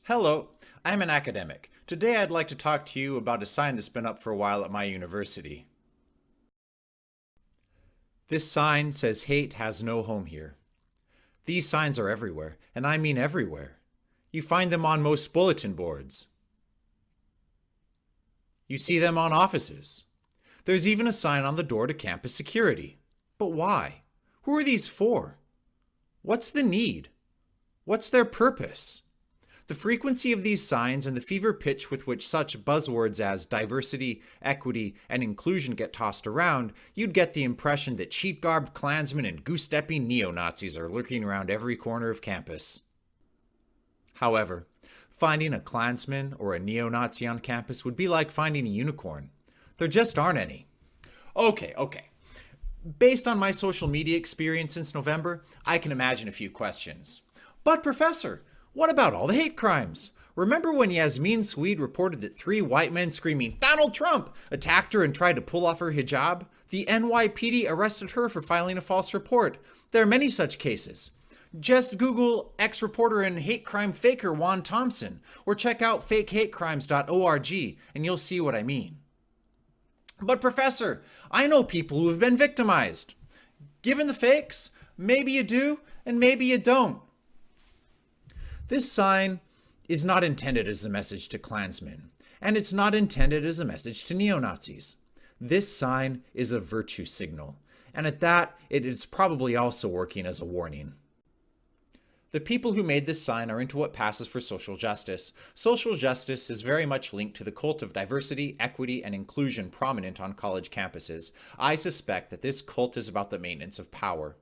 Hello, I'm an academic. Today I'd like to talk to you about a sign that's been up for a while at my university. This sign says hate has no home here. These signs are everywhere, and I mean everywhere. You find them on most bulletin boards. You see them on offices. There's even a sign on the door to campus security. But why? Who are these for? What's the need? What's their purpose? The frequency of these signs and the fever pitch with which such buzzwords as diversity, equity, and inclusion get tossed around, you'd get the impression that cheap-garbed Klansmen and goose-stepping neo-Nazis are lurking around every corner of campus. However, finding a Klansman or a neo-Nazi on campus would be like finding a unicorn. There just aren't any. Okay. Based on my social media experience since November, I can imagine a few questions. But Professor, what about all the hate crimes? Remember when Yasmin Swede reported that 3 white men screaming, "Donald Trump!" attacked her and tried to pull off her hijab? The NYPD arrested her for filing a false report. There are many such cases. Just Google ex-reporter and hate crime faker Juan Thompson, or check out fakehatecrimes.org and you'll see what I mean. But Professor, I know people who have been victimized. Given the fakes, maybe you do and maybe you don't. This sign is not intended as a message to Klansmen, and it's not intended as a message to neo-Nazis. This sign is a virtue signal, and at that, it is probably also working as a warning. The people who made this sign are into what passes for social justice. Social justice is very much linked to the cult of diversity, equity, and inclusion prominent on college campuses. I suspect that this cult is about the maintenance of power.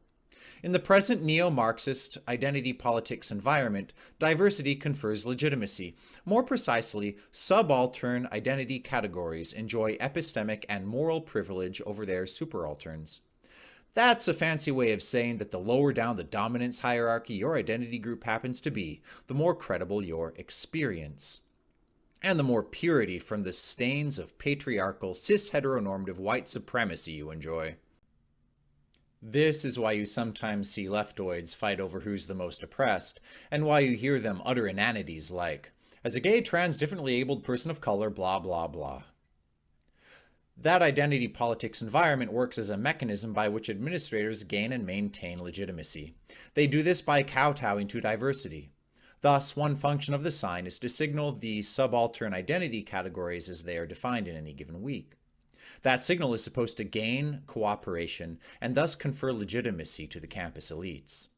In the present neo-Marxist identity politics environment, diversity confers legitimacy. More precisely, subaltern identity categories enjoy epistemic and moral privilege over their superalterns. That's a fancy way of saying that the lower down the dominance hierarchy your identity group happens to be, the more credible your experience. And the more purity from the stains of patriarchal, cis-heteronormative white supremacy you enjoy. This is why you sometimes see leftoids fight over who's the most oppressed, and why you hear them utter inanities like, "As a gay, trans, differently abled person of color, blah, blah, blah." That identity politics environment works as a mechanism by which administrators gain and maintain legitimacy. They do this by kowtowing to diversity. Thus, one function of the sign is to signal the subaltern identity categories as they are defined in any given week. That signal is supposed to gain cooperation and thus confer legitimacy to the campus elites.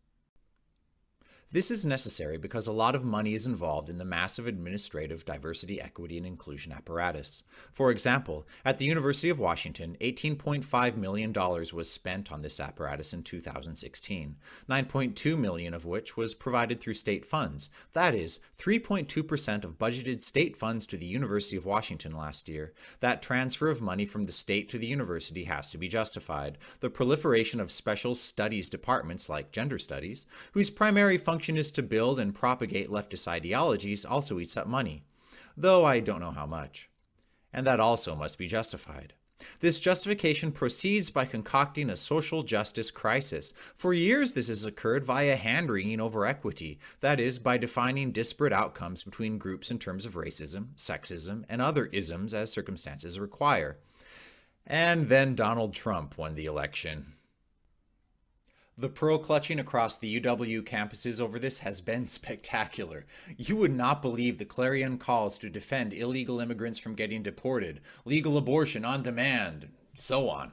This is necessary because a lot of money is involved in the massive administrative diversity, equity, and inclusion apparatus. For example, at the University of Washington, $18.5 million was spent on this apparatus in 2016, $9.2 million of which was provided through state funds. That is, 3.2% of budgeted state funds to the University of Washington last year. That transfer of money from the state to the university has to be justified. The proliferation of special studies departments like gender studies, whose primary function is to build and propagate leftist ideologies, also eats up money, though I don't know how much. And that also must be justified. This justification proceeds by concocting a social justice crisis. For years this has occurred via hand-wringing over equity, that is, by defining disparate outcomes between groups in terms of racism, sexism, and other isms as circumstances require. And then Donald Trump won the election. The pearl clutching across the UW campuses over this has been spectacular. You would not believe the clarion calls to defend illegal immigrants from getting deported, legal abortion on demand, so on.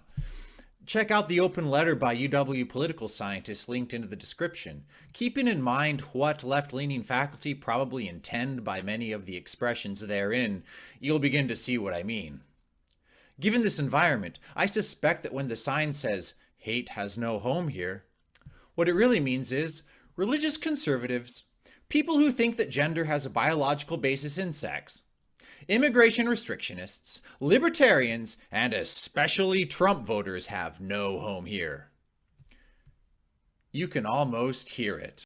Check out the open letter by UW political scientists linked into the description. Keeping in mind what left-leaning faculty probably intend by many of the expressions therein, you'll begin to see what I mean. Given this environment, I suspect that when the sign says, "Hate has no home here," what it really means is religious conservatives, people who think that gender has a biological basis in sex, immigration restrictionists, libertarians, and especially Trump voters have no home here. You can almost hear it.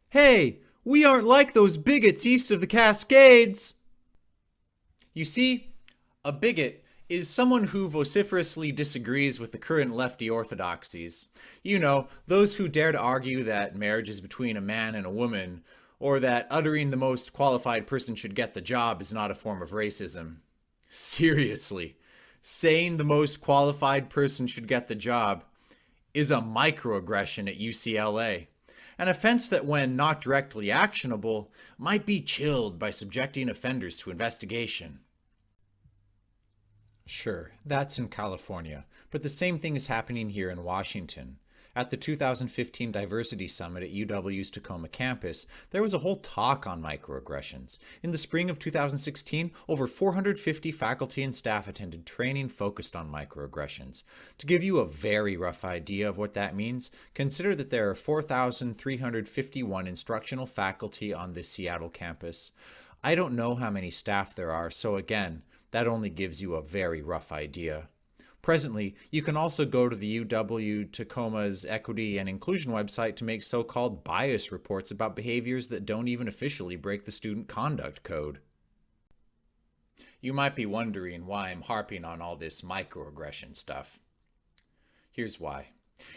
Hey, we aren't like those bigots east of the Cascades. You see, a bigot is someone who vociferously disagrees with the current lefty orthodoxies. You know, those who dare to argue that marriage is between a man and a woman, or that uttering the most qualified person should get the job is not a form of racism. Seriously, saying the most qualified person should get the job is a microaggression at UCLA, an offense that, when not directly actionable, might be chilled by subjecting offenders to investigation. Sure, that's in California, but the same thing is happening here in Washington. At the 2015 Diversity Summit at UW's Tacoma campus, there was a whole talk on microaggressions. In the spring of 2016, over 450 faculty and staff attended training focused on microaggressions. To give you a very rough idea of what that means, consider that there are 4,351 instructional faculty on the Seattle campus. I don't know how many staff there are, so again, that only gives you a very rough idea. Presently, you can also go to the UW Tacoma's Equity and Inclusion website to make so-called bias reports about behaviors that don't even officially break the Student Conduct Code. You might be wondering why I'm harping on all this microaggression stuff. Here's why.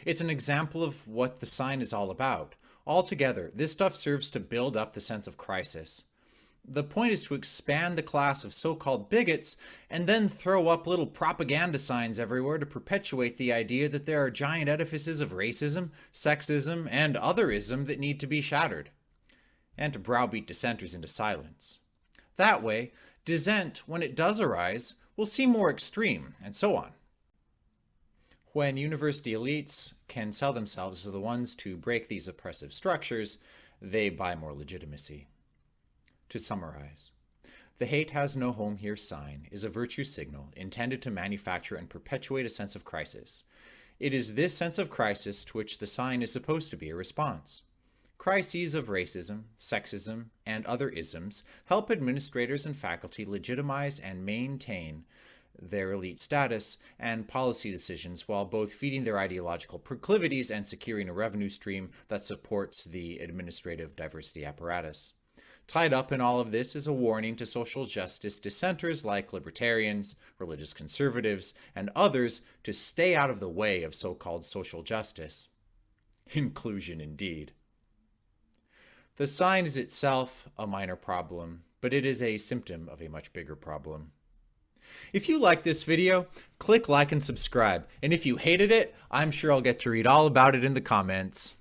It's an example of what the sign is all about. Altogether, this stuff serves to build up the sense of crisis. The point is to expand the class of so-called bigots and then throw up little propaganda signs everywhere to perpetuate the idea that there are giant edifices of racism, sexism, and otherism that need to be shattered, and to browbeat dissenters into silence. That way, dissent, when it does arise, will seem more extreme, and so on. When university elites can sell themselves as the ones to break these oppressive structures, they buy more legitimacy. To summarize, the "Hate Has No Home Here" sign is a virtue signal intended to manufacture and perpetuate a sense of crisis. It is this sense of crisis to which the sign is supposed to be a response. Crises of racism, sexism, and other isms help administrators and faculty legitimize and maintain their elite status and policy decisions while both feeding their ideological proclivities and securing a revenue stream that supports the administrative diversity apparatus. Tied up in all of this is a warning to social justice dissenters like libertarians, religious conservatives, and others to stay out of the way of so-called social justice. Inclusion indeed. The sign is itself a minor problem, but it is a symptom of a much bigger problem. If you like this video, click like and subscribe, and if you hated it, I'm sure I'll get to read all about it in the comments.